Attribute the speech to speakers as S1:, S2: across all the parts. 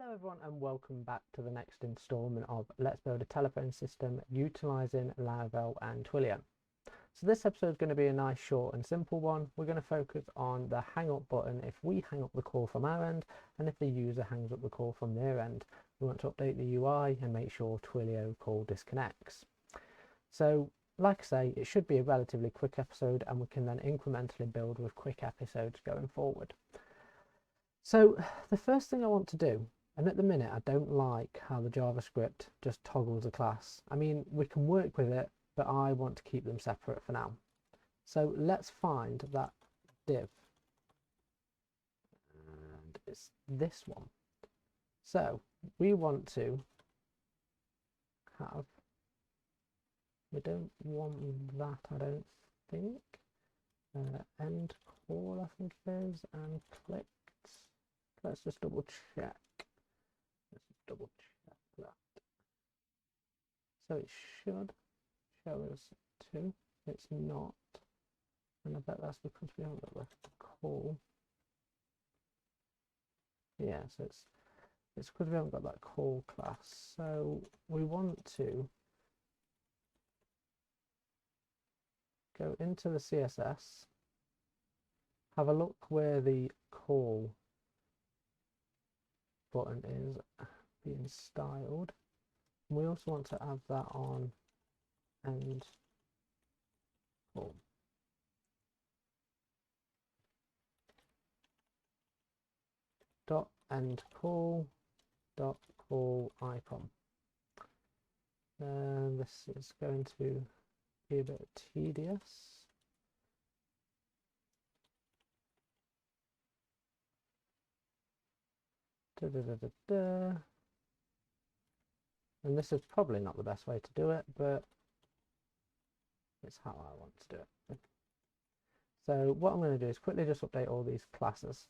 S1: Hello everyone and welcome back to the next instalment of Let's Build a Telephone System utilising Laravel and Twilio. So this episode is going to be a nice short and simple one. We're going to focus on the hang up button if we hang up the call from our end and if the user hangs up the call from their end. We want to update the UI and make sure Twilio call disconnects. So like I say, it should be a relatively quick episode and we can then incrementally build with quick episodes going forward. So the first thing I want to do, and at the minute I don't like how the JavaScript just toggles a class. I mean, we can work with it, but I want to keep them separate for now. So let's find that div, and it's this one. So we want to have, we don't want that, I don't think, end call I think it is, and clicked. Let's just double check. Let's just double check that. So it should show us 2. It's not. And I bet that's because we haven't got the call. Yeah, so it's because we haven't got that call class. So we want to go into the CSS, have a look where the call button is being styled. We also want to add that on end call. Dot end call dot call icon. And this is going to be a bit tedious. And this is probably not the best way to do it, but it's how I want to do it. So what I'm going to do is quickly just update all these classes,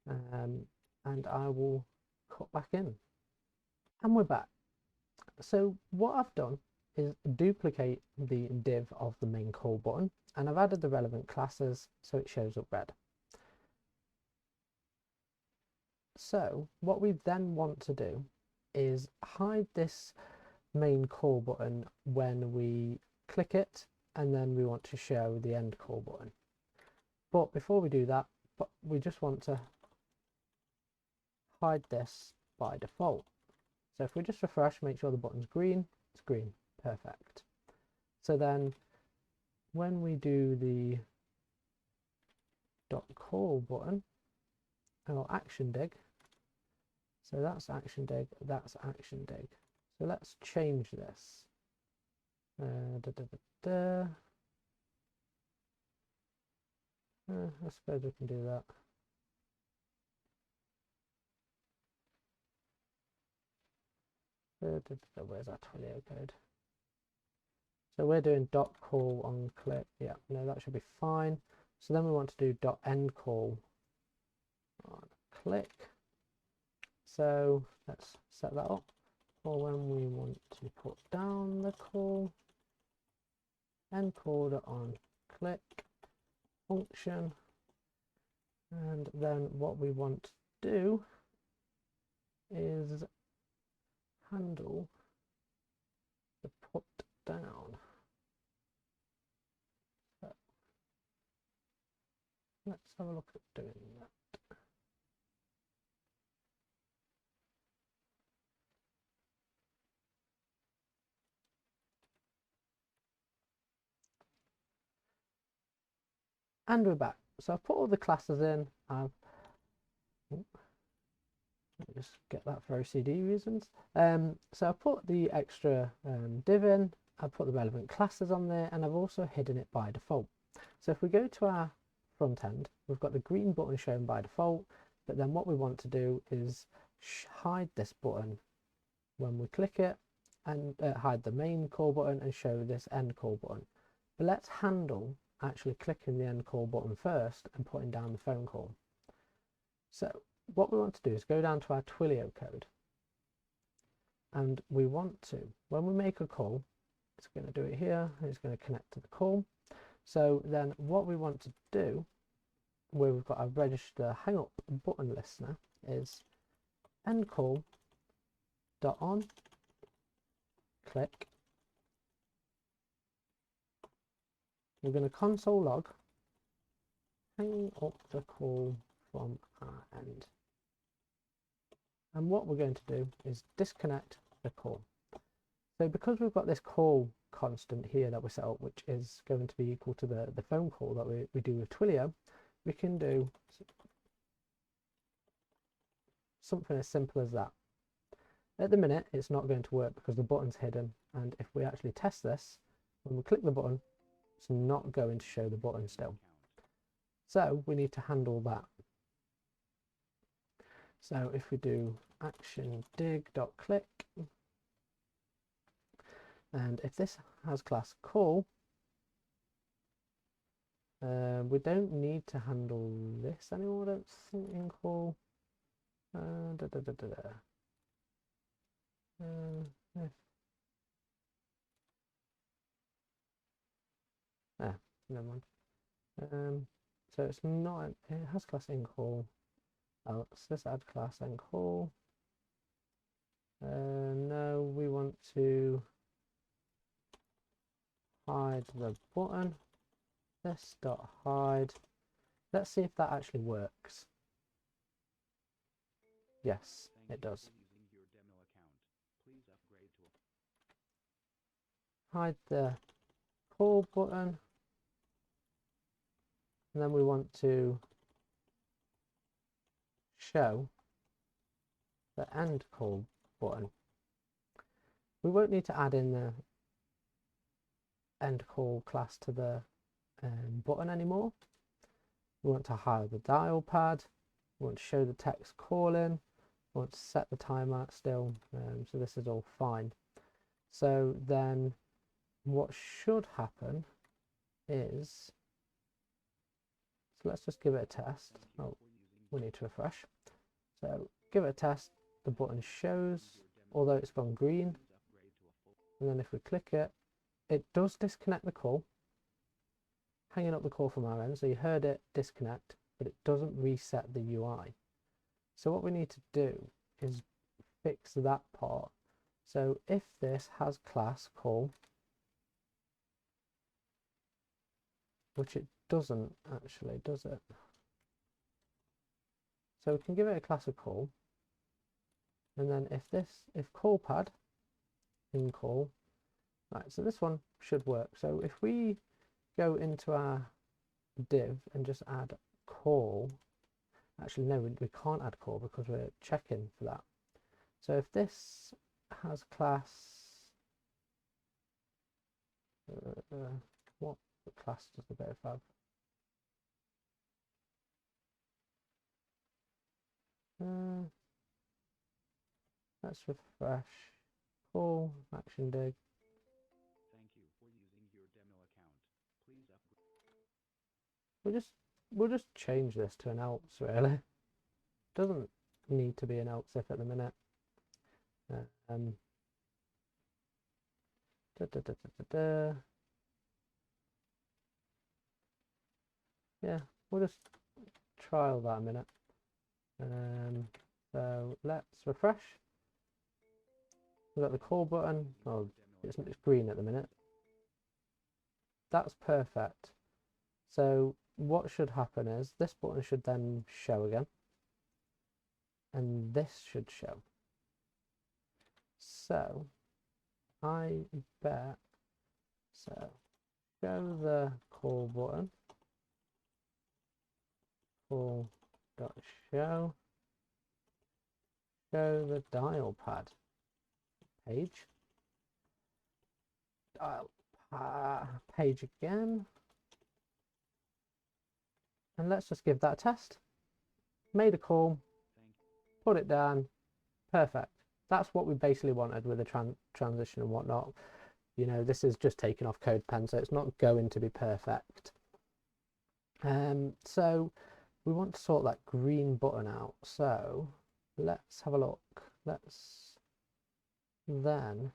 S1: and I will cut back in. And we're back. So what I've done is duplicate the div of the main call button, and I've added the relevant classes so it shows up red. So what we then want to do is hide this main call button when we click it, and then we want to show the end call button. But before we do that, we just want to hide this by default. So if we just refresh, make sure the button's green, it's green, perfect. So then when we do the .call button, or action dig, so that's action dig, that's action dig. So let's change this. I suppose we can do that. Where's our Twilio code? So we're doing .call on click. Yeah, no, that should be fine. So then we want to do .end call on click. So let's set that up for when we want to put down the call. End call on click function. And then what we want to do is handle the put down. So let's have a look at doing that. And we're back. So I've put all the classes in. Let me just get that for OCD reasons. So I put the extra div in, I've put the relevant classes on there, and I've also hidden it by default. So if we go to our front end, we've got the green button shown by default, but then what we want to do is hide this button when we click it, and hide the main call button and show this end call button. But let's handle actually clicking the end call button first and putting down the phone call. So what we want to do is go down to our Twilio code, and we want to, when we make a call, it's going to do it here, and it's going to connect to the call. So then what we want to do, where we've got our register hang up button listener, is end call dot on, click. We're going to console log, hang up the call from our end. And what we're going to do is disconnect the call. So because we've got this call constant here that we set up, which is going to be equal to the phone call that we do with Twilio, we can do something as simple as that. At the minute, it's not going to work because the button's hidden. And if we actually test this, when we click the button, it's not going to show the button still. So we need to handle that. So if we do action dig.click, and if this has class call, we don't need to handle this anymore, I don't think, in call. Never mind. So it's not, it has class in call. Oh, let's just add class in call. No, we want to hide the button. This dot hide. Let's see if that actually works. Yes, it does. Hide the call button. And then we want to show the end call button. We won't need to add in the end call class to the button anymore. We want to hide the dial pad. We want to show the text calling. We want to set the timeout still. So this is all fine. So then what should happen is, so let's just give it a test. Oh, we need to refresh. So give it a test. The button shows, although it's gone green. And then if we click it, it does disconnect the call, hanging up the call from our end. So you heard it disconnect, but it doesn't reset the UI. So what we need to do is fix that part. So if this has class call, which it doesn't actually, does it? So we can give it a class of call, and then if call pad in call, right, so this one should work. So if we go into our div and just add call, actually no, we can't add call because we're checking for that. So if this has class, what class does the both have? Let's refresh. Call action dig.
S2: Thank you for using your demo account. Please upgrade.
S1: We'll just change this to an else, really. Doesn't need to be an else if at the minute. Yeah, we'll just trial that a minute. So let's refresh. We've got the call button. Oh, it's green at the minute. That's perfect. So what should happen is this button should then show again, and this should show. So I bet, so show the call button, call dot show the dial pad page, dial page again, and let's just give that a test. Made a call, put it down, perfect. That's what we basically wanted with the transition and whatnot. You know, this is just taken off CodePen, so it's not going to be perfect. So we want to sort that green button out. So let's have a look. Let's then,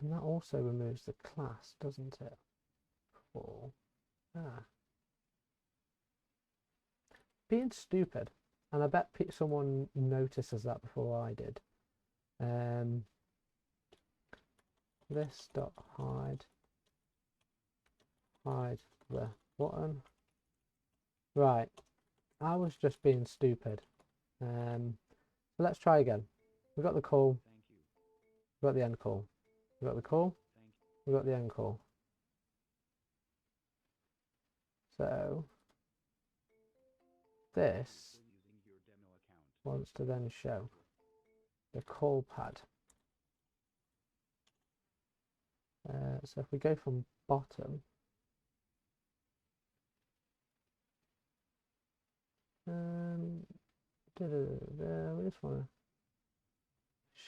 S1: and that also removes the class, doesn't it? Cool. being stupid, and I bet someone notices that before I did. This dot hide the button. Right, I was just being stupid. So let's try again. We've got the call. We've got the end call. We've got the call. We've got the end call. So this wants to then show the call pad. So if we go from bottom, we just want to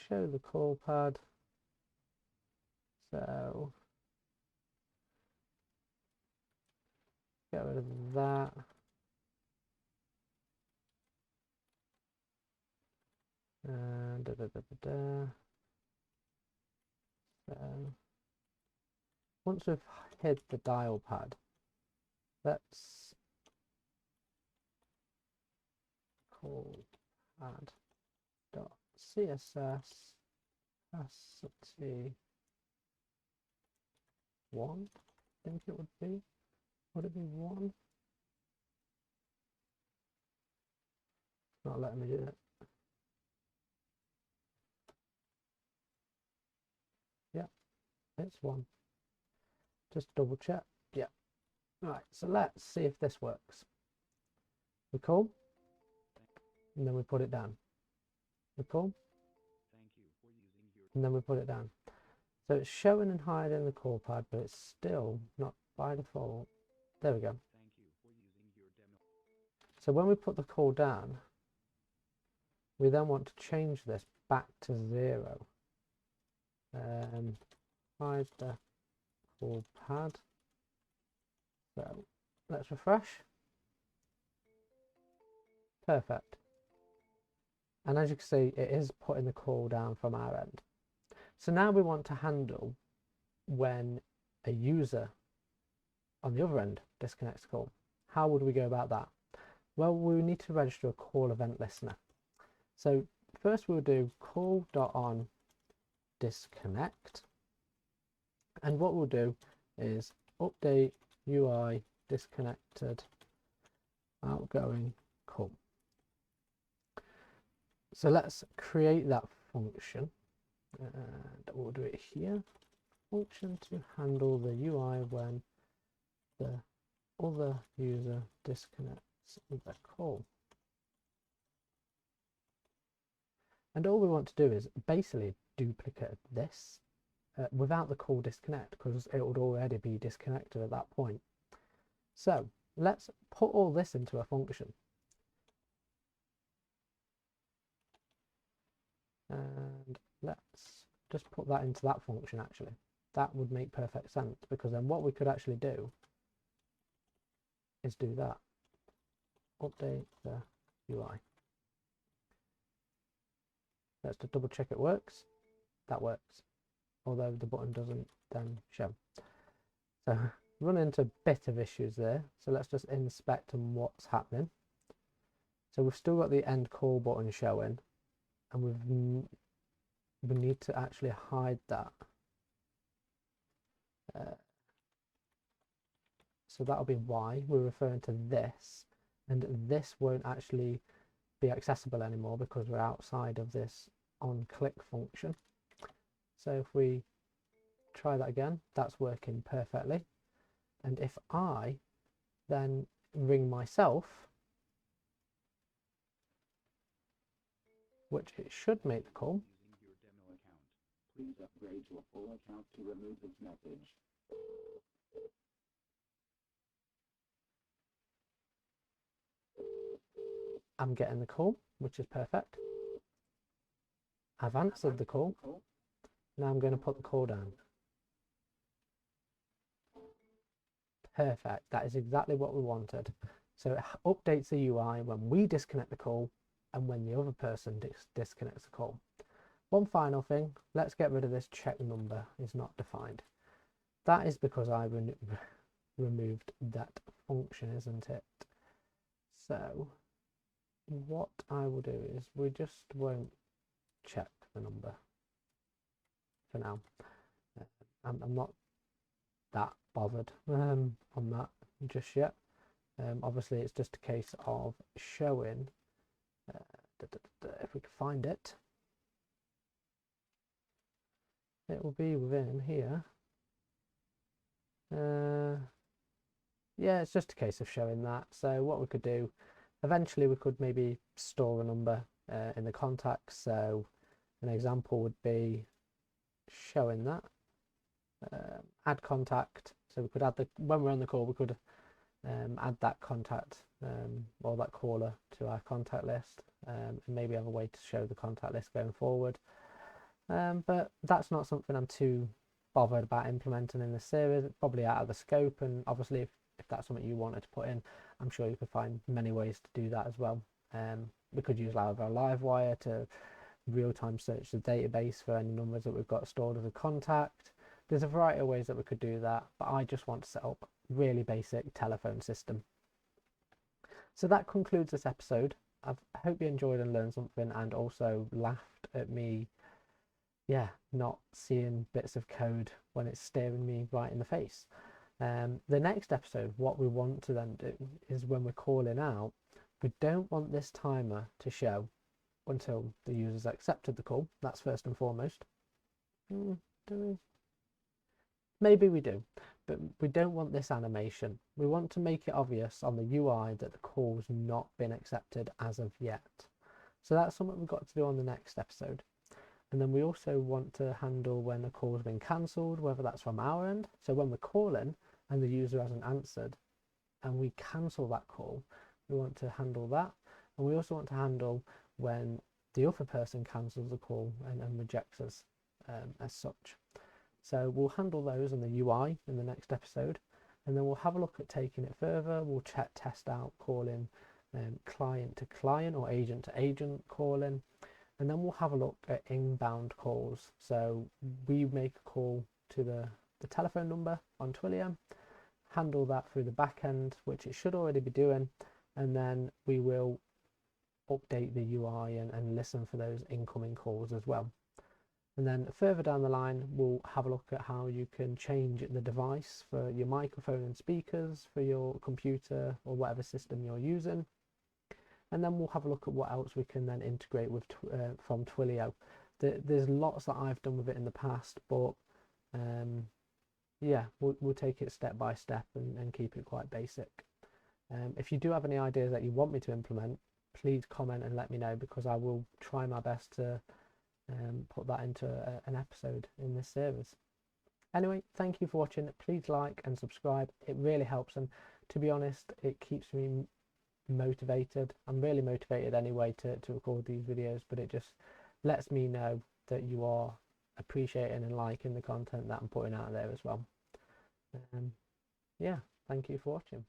S1: show the call pad. So get rid of that. And so once we've hid the dial pad, let's call pad dot css capacity 1. I think it would be. Would it be 1? It's not letting me do it. Yeah, it's 1. Just double check. Yeah. Right, so let's see if this works. We call, and then we put it down. We call, and then we put it down. So it's showing and hiding the call pad, but it's still not by default. There we go. So when we put the call down, we then want to change this back to 0. Hide the call pad. So let's refresh. Perfect. And as you can see, it is putting the call down from our end. So now we want to handle when a user on the other end disconnects the call. How would we go about that? Well, we need to register a call event listener. So first we'll do call.on disconnect. And what we'll do is update UI disconnected outgoing call. So let's create that function. And we'll do it here. Function to handle the UI when the other user disconnects the call. And all we want to do is basically duplicate this without the call disconnect, because it would already be disconnected at that point. So let's put all this into a function. And let's just put that into that function actually. That would make perfect sense, because then what we could actually do is do that. Update the UI. Let's just double check it works. That works. Although the button doesn't then show. So run into a bit of issues there. So let's just inspect on what's happening. So we've still got the end call button showing, and we need to actually hide that. So that'll be why we're referring to this, and this won't actually be accessible anymore because we're outside of this on-click function. So if we try that again, that's working perfectly. And if I then ring myself, which it should make the call.
S3: Please upgrade to a full account to remove this message.
S1: I'm getting the call, which is perfect. I've answered the call. Now I'm going to put the call down. Perfect. That is exactly what we wanted. So it updates the UI when we disconnect the call and when the other person disconnects the call. One final thing, let's get rid of this check number is not defined. That is because I removed that function, isn't it? So what I will do is we just won't check the number for now. I'm not that bothered on that just yet. Obviously it's just a case of showing if we can find it, it will be within here. Yeah, it's just a case of showing that. So what we could do, eventually we could maybe store a number in the contacts. So an example would be showing that add contact. So we could add the, when we're on the call, we could add that contact or that caller to our contact list, and maybe have a way to show the contact list going forward. But that's not something I'm too bothered about implementing in this series. It's probably out of the scope, and obviously if that's something you wanted to put in, I'm sure you could find many ways to do that as well. We could use Laravel Livewire to real-time search the database for any numbers that we've got stored as a contact. There's a variety of ways that we could do that, but I just want to set up a really basic telephone system. So that concludes this episode. I hope you enjoyed and learned something, and also laughed at me, not seeing bits of code when it's staring me right in the face. The next episode, what we want to then do is when we're calling out, we don't want this timer to show until the user's accepted the call. That's first and foremost. Do we? Maybe we do, but we don't want this animation. We want to make it obvious on the UI that the call's not been accepted as of yet. So that's something we've got to do on the next episode. And then we also want to handle when a call's been cancelled, whether that's from our end. So when we're calling and the user hasn't answered and we cancel that call, we want to handle that. And we also want to handle when the other person cancels the call and rejects us as such. So we'll handle those in the UI in the next episode, and then we'll have a look at taking it further. We'll test out calling client to client or agent to agent calling, and then we'll have a look at inbound calls. So we make a call to the telephone number on Twilio, handle that through the back end, which it should already be doing, and then we will update the UI and listen for those incoming calls as well. And then further down the line, we'll have a look at how you can change the device for your microphone and speakers for your computer or whatever system you're using. And then we'll have a look at what else we can then integrate with from Twilio. There's lots that I've done with it in the past, but we'll take it step by step and keep it quite basic. If you do have any ideas that you want me to implement, please comment and let me know, because I will try my best to put that into an episode in this series. Anyway, thank you for watching. Please like and subscribe. It really helps, and to be honest, it keeps me motivated. I'm really motivated anyway to record these videos, but it just lets me know that you are appreciating and liking the content that I'm putting out there as well. Thank you for watching.